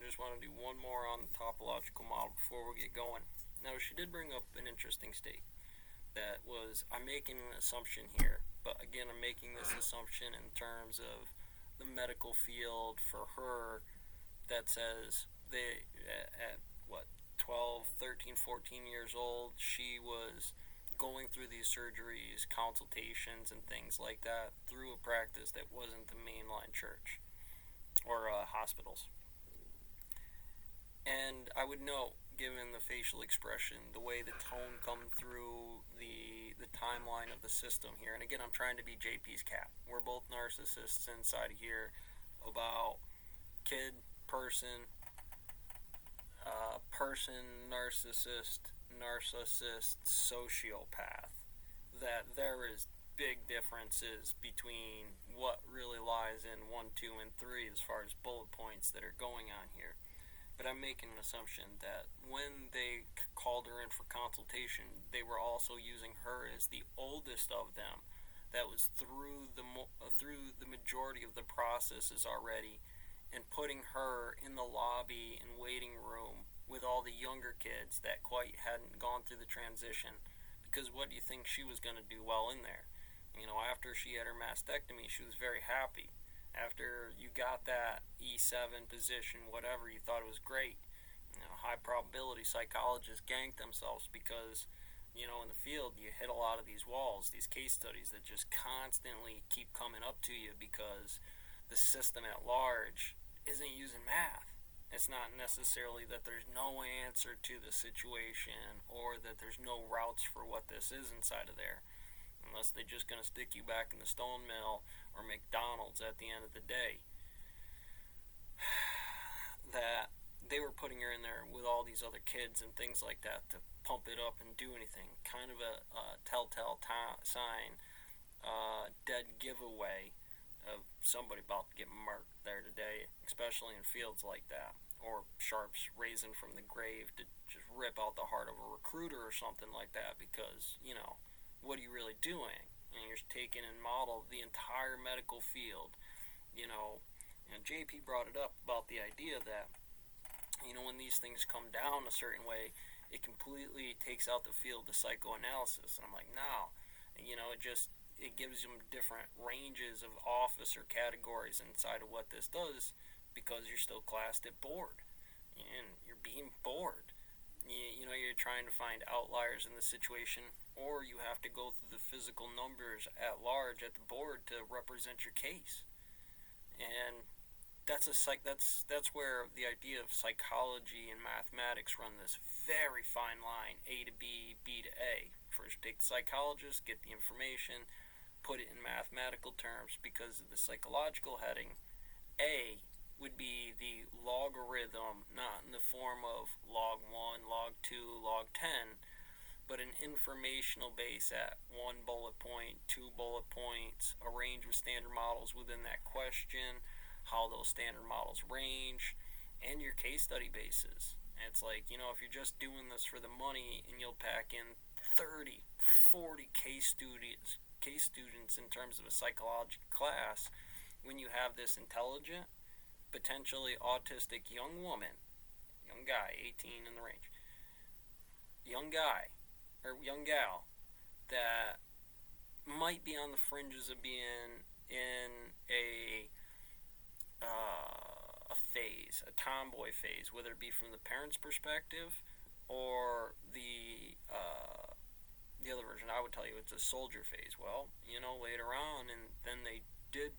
just want to do one more on the topological model before we get going. Now, she did bring up an interesting state. That was, I'm making an assumption here, but again, I'm making this assumption in terms of the medical field for her that says at what, 12, 13, 14 years old, she was going through these surgeries, consultations, and things like that through a practice that wasn't the mainline church or hospitals. And I would note, given the facial expression, the way the tone come through the timeline of the system here. And again, I'm trying to be JP's cat. We're both narcissists inside of here about kid, person, person, narcissist, sociopath. That there is big differences between what really lies in 1, 2, and 3 as far as bullet points that are going on here. But I'm making an assumption that when they called her in for consultation, they were also using her as the oldest of them. That was through the majority of the processes already, and putting her in the lobby and waiting room with all the younger kids that quite hadn't gone through the transition. Because what do you think she was going to do while in there? After she had her mastectomy, she was very happy. After you got that E7 position, whatever, you thought it was great. High probability psychologists ganked themselves because, in the field, you hit a lot of these walls, these case studies that just constantly keep coming up to you because the system at large isn't using math. It's not necessarily that there's no answer to the situation or that there's no routes for what this is inside of there, unless they're just going to stick you back in the stone mill or McDonald's at the end of the day. That they were putting her in there with all these other kids and things like that to pump it up and do anything. Kind of a telltale sign, dead giveaway of somebody about to get murked there today, especially in fields like that. Or sharps raising from the grave to just rip out the heart of a recruiter or something like that because, what are you really doing? You're taking and model the entire medical field. And JP brought it up about the idea that, when these things come down a certain way, it completely takes out the field of psychoanalysis. And I'm like, no. It gives them different ranges of officer categories inside of what this does because you're still classed at board. And you're being bored. You're trying to find outliers in the situation, or you have to go through the physical numbers at large at the board to represent your case. And that's where the idea of psychology and mathematics run this very fine line, A to B, B to A. First, take the psychologist, get the information, put it in mathematical terms because of the psychological heading. A would be the logarithm, not in the form of log 1, log 2, log 10, but an informational base at 1 bullet point, 2 bullet points, a range of standard models within that question, how those standard models range, and your case study bases. And it's like, if you're just doing this for the money and you'll pack in 30, 40 case students in terms of a psychology class, when you have this intelligent, potentially autistic young woman, young guy, 18 in the range, young guy or young gal that might be on the fringes of being in a phase, a tomboy phase, whether it be from the parents' perspective or the other version. I would tell you it's a soldier phase. Well, later on, and then they did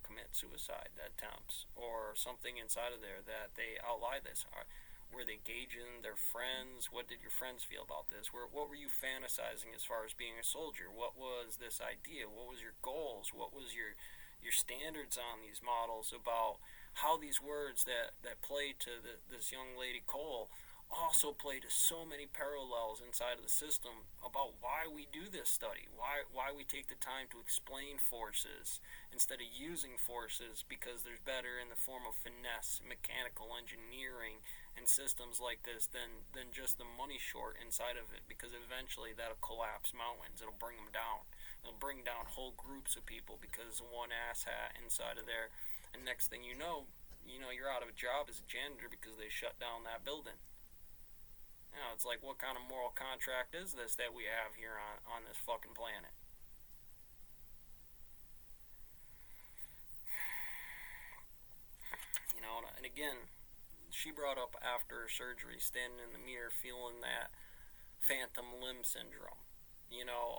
commit suicide attempts or something inside of there that they outlie this. Were they gauging their friends? What did your friends feel about this? What were you fantasizing as far as being a soldier? What was this idea? What was your goals? What was your standards on these models about how these words that play to this young lady Cole also play to so many parallels inside of the system about why we do this study, why we take the time to explain forces instead of using forces because there's better in the form of finesse, mechanical engineering, and systems like this than just the money short inside of it, because eventually that'll collapse mountains. It'll bring them down. It'll bring down whole groups of people because of one asshat inside of there. And next thing you know, you're out of a job as a janitor because they shut down that building. It's like, what kind of moral contract is this that we have here on this fucking planet? And again, she brought up after her surgery, standing in the mirror, feeling that phantom limb syndrome.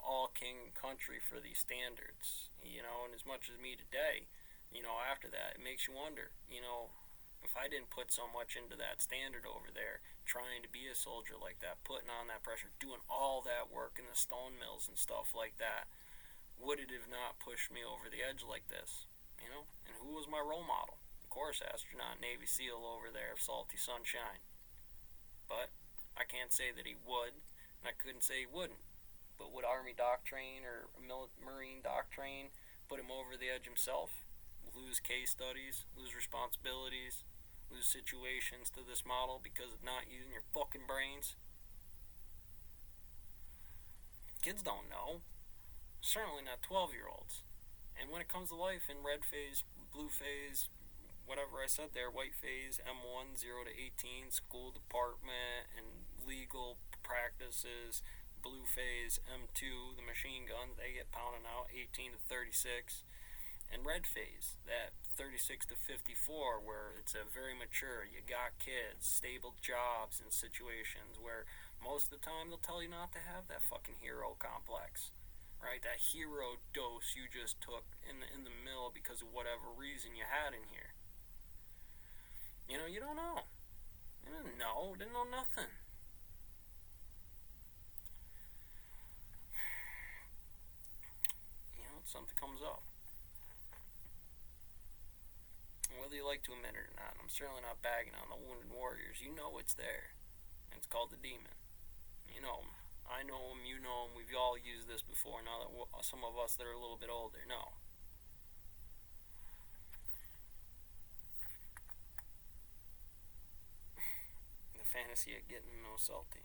All king country for these standards. And as much as me today, after that, it makes you wonder, if I didn't put so much into that standard over there, trying to be a soldier like that, putting on that pressure, doing all that work in the stone mills and stuff like that, would it have not pushed me over the edge like this? And who was my role model? Of course, astronaut, Navy SEAL over there, Salty Sunshine. But I can't say that he would, and I couldn't say he wouldn't. But would Army Doctrine or Marine Doctrine put him over the edge himself? Lose case studies, lose responsibilities, lose situations to this model because of not using your fucking brains? Kids don't know. Certainly not 12-year-olds. And when it comes to life in red phase, blue phase, whatever I said there, white phase, M1, 0 to 18, school department and legal practices, blue phase, M2, the machine guns, they get pounding out, 18 to 36. And red phase, that 36 to 54, where it's a very mature, you got kids, stable jobs and situations where most of the time they'll tell you not to have that fucking hero complex, right? That hero dose you just took in the mill because of whatever reason you had in here. You don't know. You didn't know. Didn't know nothing. Something comes up. Whether you like to admit it or not, I'm certainly not bagging on the wounded warriors. You know it's there. It's called the demon. You know him. I know him. You know him. We've all used this before. Now that some of us that are a little bit older know. The fantasy of getting no salty.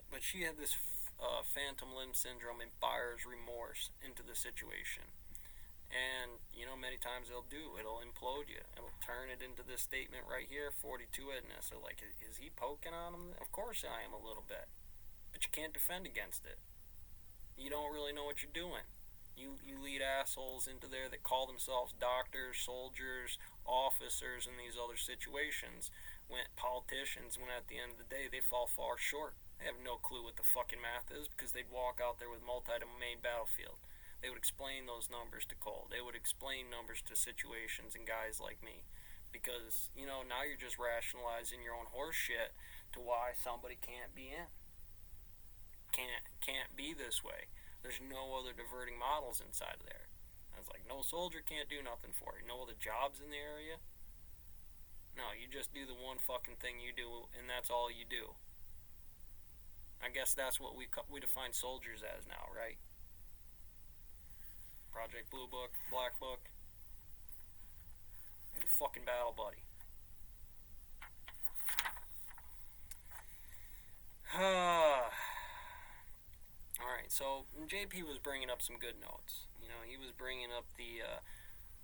But she had this phantom limb syndrome and buyer's remorse into the situation. And, many times it'll implode you. It'll turn it into this statement right here, 42 witness. So, like, is he poking on him? Of course I am a little bit. But you can't defend against it. You don't really know what you're doing. You lead assholes into there that call themselves doctors, soldiers, officers in these other situations, when politicians, when at the end of the day they fall far short. They have no clue what the fucking math is because they'd walk out there with multi-domain battlefield. They would explain those numbers to Cole. They would explain numbers to situations and guys like me. Because, now you're just rationalizing your own horse shit to why somebody can't be in. Can't be this way. There's no other diverting models inside of there. And it's like, no soldier can't do nothing for you. No other jobs in the area. No, you just do the one fucking thing you do, and that's all you do. I guess that's what we define soldiers as now, right? Project Blue Book, Black Book. Your fucking battle buddy. Alright, so JP was bringing up some good notes. He was bringing up the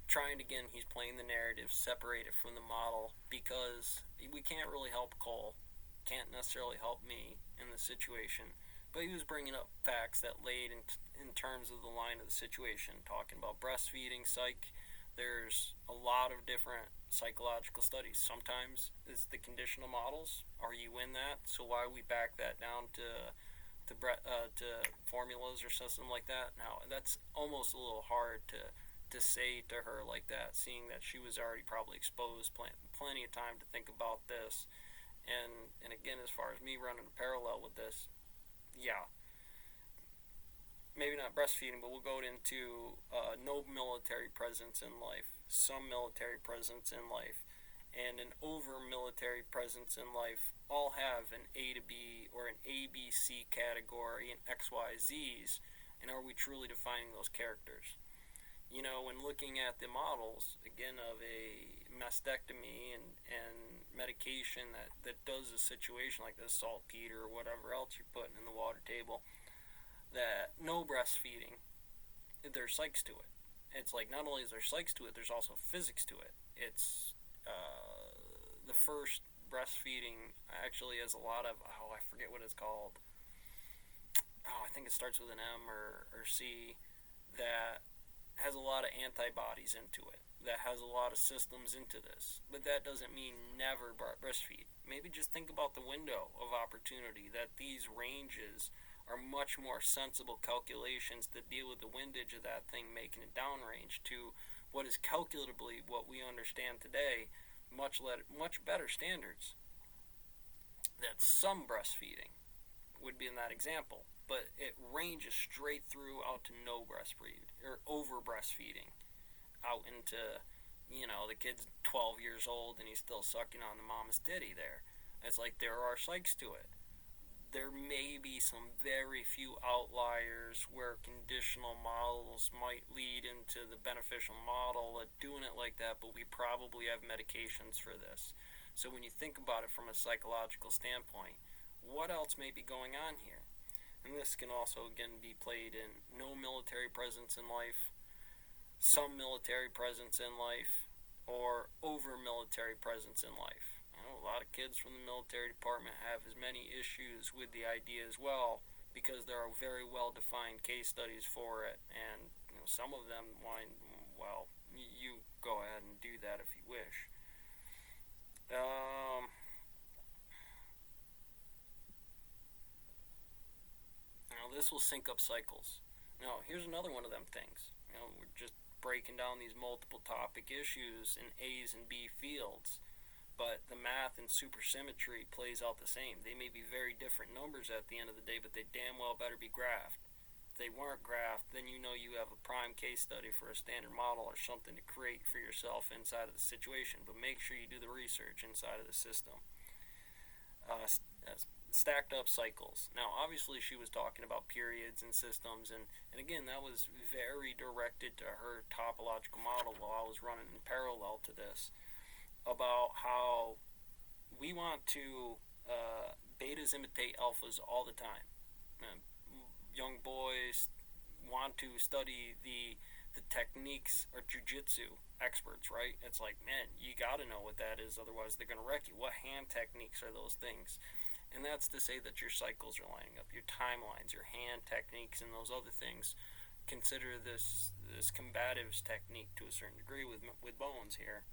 trying to, again, he's playing the narrative, separate it from the model, because we can't really help Cole, can't necessarily help me in the situation, but he was bringing up facts that laid in terms of the line of the situation, talking about breastfeeding, psych. There's a lot of different psychological studies. Sometimes it's the conditional models. Are you in that? So why we back that down to formulas or something like that? Now, that's almost a little hard to say to her like that, seeing that she was already probably exposed plenty of time to think about this. And again, as far as me running a parallel with this, yeah, maybe not breastfeeding, but we'll go into no military presence in life, some military presence in life, and an over military presence in life all have an A to B or an ABC category and XYZs, and are we truly defining those characters? When looking at the models, again, of a mastectomy and medication that does a situation like this, saltpeter or whatever else you're putting in the water table, that no breastfeeding, there's psychs to it. It's like not only is there psychs to it, there's also physics to it. It's the first breastfeeding actually has a lot of, I forget what it's called. I think it starts with an M or C, that has a lot of antibodies into it, that has a lot of systems into this. But that doesn't mean never breastfeed. Maybe just think about the window of opportunity, that these ranges are much more sensible calculations that deal with the windage of that thing making it downrange to what is calculatively what we understand today, much better standards. That some breastfeeding would be in that example, but it ranges straight through out to no breastfeed or over breastfeeding out into, the kid's 12 years old and he's still sucking on the mama's titty there. It's like there are psychs to it. There may be some very few outliers where conditional models might lead into the beneficial model of doing it like that, but we probably have medications for this. So when you think about it from a psychological standpoint, what else may be going on here? And this can also, again, be played in no military presence in life, some military presence in life, or over military presence in life. A lot of kids from the military department have as many issues with the idea as well, because there are very well defined case studies for it, and some of them wind, well, you go ahead and do that if you wish. Now this will sync up cycles. Now here's another one of them things. We're just breaking down these multiple topic issues in A's and B fields, but the math and supersymmetry plays out the same. They may be very different numbers at the end of the day, but they damn well better be graphed. If they weren't graphed, then you have a prime case study for a standard model or something to create for yourself inside of the situation. But make sure you do the research inside of the system. Stacked up cycles. Now, obviously, she was talking about periods and systems, and again, that was very directed to her topological model while I was running in parallel to this, about how we want to betas imitate alphas all the time. Young boys want to study the techniques or jujitsu experts, right? It's like, man, you got to know what that is, otherwise they're going to wreck you. What hand techniques are those things? And that's to say that your cycles are lining up, your timelines, your hand techniques, and those other things. Consider this combatives technique to a certain degree with bones here.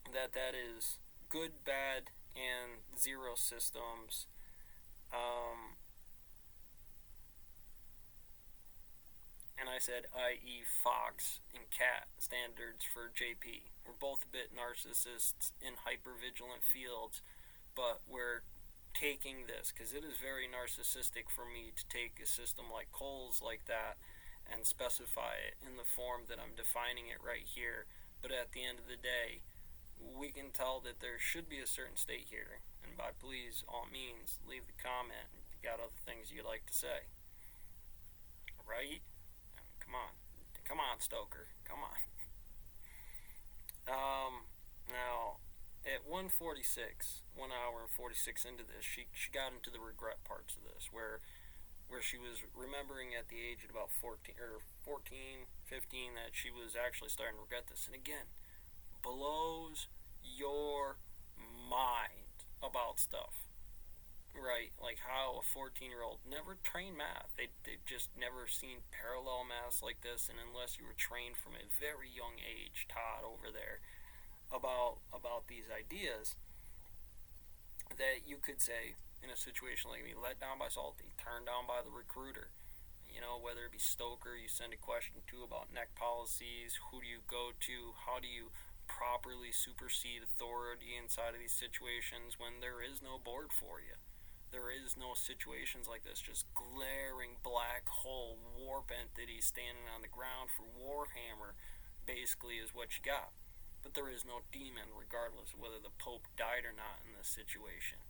That is good, bad, and zero systems. And I said i.e. Fox and Cat standards for JP. We're both a bit narcissists in hypervigilant fields, but we're taking this because it is very narcissistic for me to take a system like Cole's like that and specify it in the form that I'm defining it right here. But at the end of the day, we can tell that there should be a certain state here. And by please, all means, leave the comment if you got other things you'd like to say. Right? I mean, come on, Stoker, come on. Now, at 1:46, 1 hour and 46 into this, she got into the regret parts of this, where she was remembering at the age of about 14, 15, that she was actually starting to regret this. And again, blows your mind about stuff, right? Like how a 14-year-old never trained math. They've just never seen parallel maths like this, and unless you were trained from a very young age, Todd over there, about these ideas, that you could say, in a situation like me, let down by Salty, turned down by the recruiter, whether it be Stoker, you send a question to about NEC policies, who do you go to, how do you properly supersede authority inside of these situations when there is no board for you. There is no situations like this, just glaring black hole warp entity standing on the ground for Warhammer, basically, is what you got. But there is no demon, regardless of whether the Pope died or not in this situation.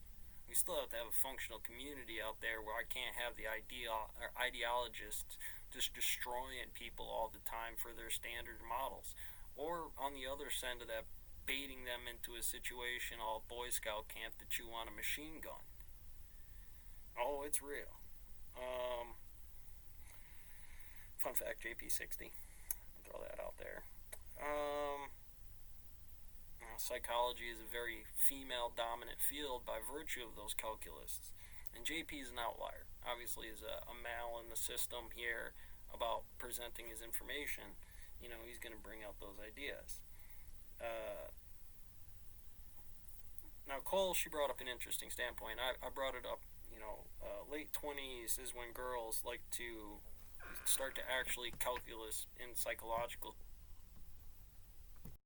We still have to have a functional community out there where I can't have the ideologists just destroying people all the time for their standard models. Or on the other side of that, baiting them into a situation all Boy Scout camp that you want a machine gun. Oh, it's real. Fun fact, JP60. I'll throw that out there. psychology is a very female dominant field by virtue of those calculists. And JP is an outlier. Obviously, is a male in the system here about presenting his information. He's going to bring out those ideas. Now, Cole, she brought up an interesting standpoint. I brought it up. Late 20s is when girls like to start to actually calculus in psychological